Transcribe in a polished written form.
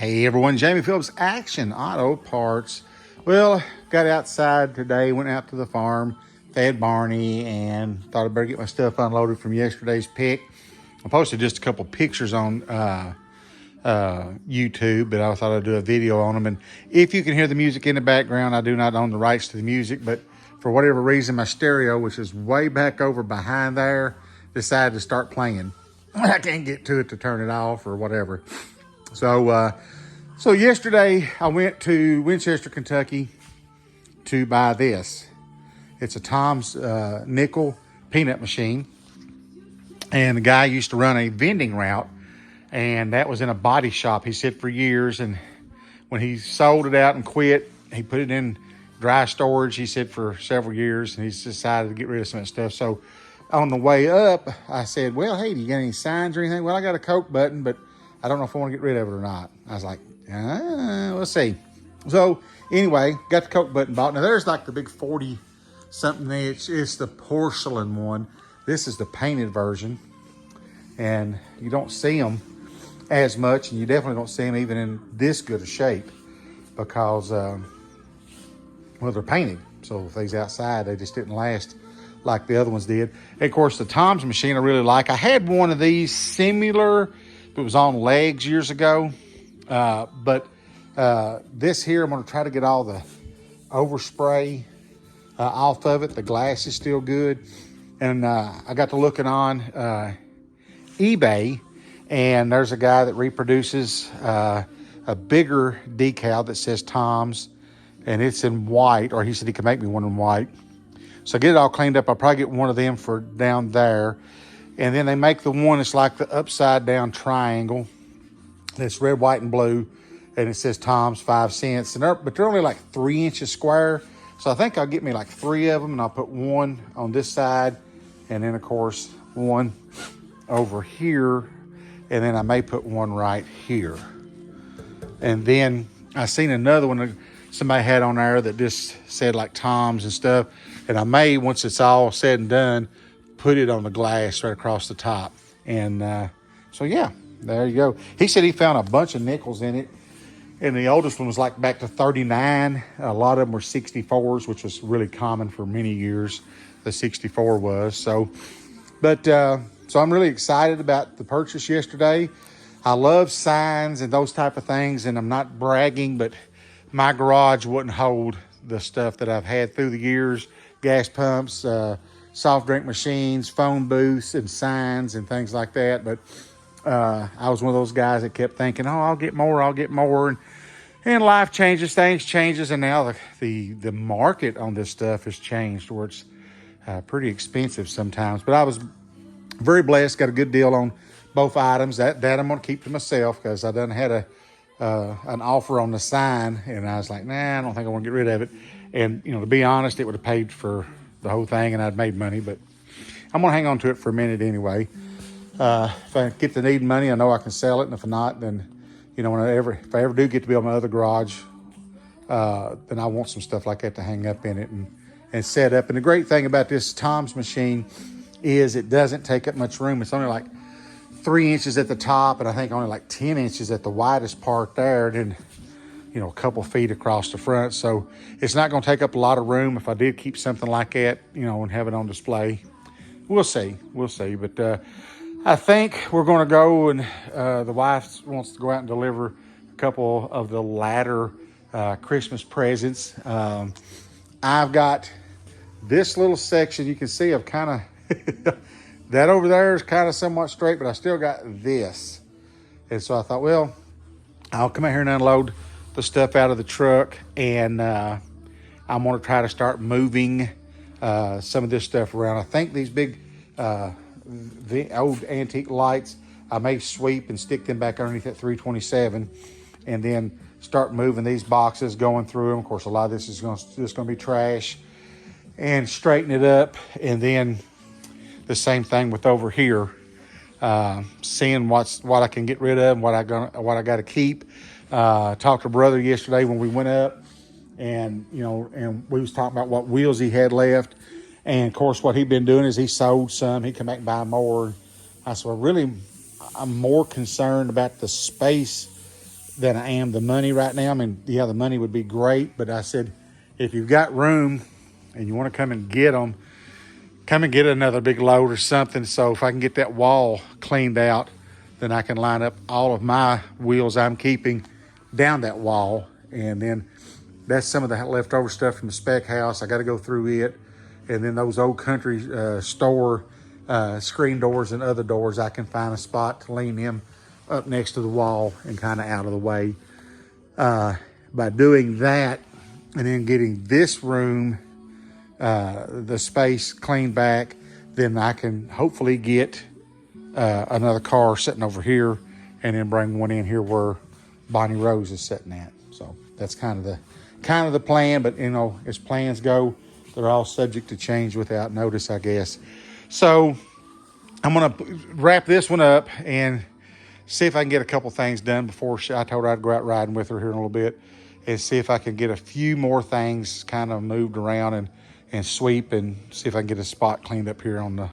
Hey everyone, Jamie Phillips, Action Auto Parts. Well, got outside today, went out to the farm, fed Barney, and thought I'd better get my stuff unloaded from yesterday's pick. I posted just a couple pictures on YouTube, but I thought I'd do a video on them. And if you can hear the music in the background, I do not own the rights to the music, but for whatever reason, my stereo, which is way back over behind there, decided to start playing. I can't get to it to turn it off or whatever. So yesterday I went to Winchester, Kentucky to buy this. It's a Tom's nickel peanut machine. And the guy used to run a vending route, and that was in a body shop, he said, for years. And when he sold it out and quit, he put it in dry storage, he said, for several years, and he's decided to get rid of some of that stuff. So on the way up, I said, well, hey, do you got any signs or anything? Well, I got a Coke button, but I don't know if I want to get rid of it or not. I was like, let's see. So anyway, got the Coke button bought. Now there's like the big 40 something inch. It's the porcelain one. This is the painted version. And you don't see them as much, and you definitely don't see them even in this good a shape because, well, they're painted. So if they's outside, they just didn't last like the other ones did. And of course, the Tom's machine I really like. I had one of these similar, it was on legs years ago. But this here, I'm going to try to get all the overspray off of it. The glass is still good. And I got to looking on eBay, and there's a guy that reproduces a bigger decal that says Tom's, and it's in white, or he said he could make me one in white. So get it all cleaned up. I'll probably get one of them for down there. And then they make the one that's like the upside down triangle. It's red, white, and blue. And it says Tom's 5 cents. But they're only like 3 inches square. So I think I'll get me like 3 of them, and I'll put one on this side. And then of course, one over here. And then I may put one right here. And then I seen another one that somebody had on there that just said like Tom's and stuff. And I may, once it's all said and done, put it on the glass right across the top. And so yeah, there you go. He said he found a bunch of nickels in it. And the oldest one was like back to 39. A lot of them were 64s, which was really common for many years. The 64 was. So I'm really excited about the purchase yesterday. I love signs and those type of things. And I'm not bragging, but my garage wouldn't hold the stuff that I've had through the years. Gas pumps, soft drink machines, phone booths, and signs and things like that. But I was one of those guys that kept thinking, oh, I'll get more. And life changes, things changes. And now the market on this stuff has changed where it's pretty expensive sometimes. But I was very blessed, got a good deal on both items. That I'm going to keep to myself because I done had an offer on the sign. And I was like, nah, I don't think I want to get rid of it. And, to be honest, it would have paid for the whole thing and I'd made money. But I'm going to hang on to it for a minute anyway. If I get the need money, I know I can sell it. And if not, then, if I ever do get to build my other garage, then I want some stuff like that to hang up in it and set up. And the great thing about this Tom's machine is it doesn't take up much room. It's only like 3 inches at the top, and I think only like 10 inches at the widest part there. And then, a couple feet across the front. So it's not going to take up a lot of room. If I did keep something like that, and have it on display, we'll see. But I think we're going to go, and the wife wants to go out and deliver a couple of the latter Christmas presents. I've got this little section. You can see I've kind of, that over there is kind of somewhat straight, but I still got this. And so I thought, well, I'll come out here and unload the stuff out of the truck, and I'm going to try to start moving some of this stuff around. I think these big the old antique lights, I may sweep and stick them back underneath that 327, and then start moving these boxes, going through them. Of course, a lot of this is just going to be trash, and straighten it up. And then the same thing with over here, seeing what I can get rid of and what I got to keep. Talked to brother yesterday when we went up, and and we was talking about what wheels he had left. And of course, what he'd been doing is he sold some. He'd come back and buy more. I said, well, really, I'm more concerned about the space than I am the money right now. I mean, yeah, the money would be great, but I said, if you've got room and you want to come and get them, come and get another big load or something. So if I can get that wall cleaned out, then I can line up all of my wheels I'm keeping down that wall. And then that's some of the leftover stuff from the spec house. I got to go through it. And then those old country store screen doors and other doors, I can find a spot to lean them up next to the wall and kind of out of the way. By doing that and then getting this room, the space cleaned back, then I can hopefully get another car sitting over here and then bring one in here where Bonnie Rose is sitting at. So that's kind of the plan, but you know, as plans go, they're all subject to change without notice, I guess. So I'm going to wrap this one up and see if I can get a couple things done before I told her I'd go out riding with her here in a little bit and see if I can get a few more things kind of moved around and sweep and see if I can get a spot cleaned up here on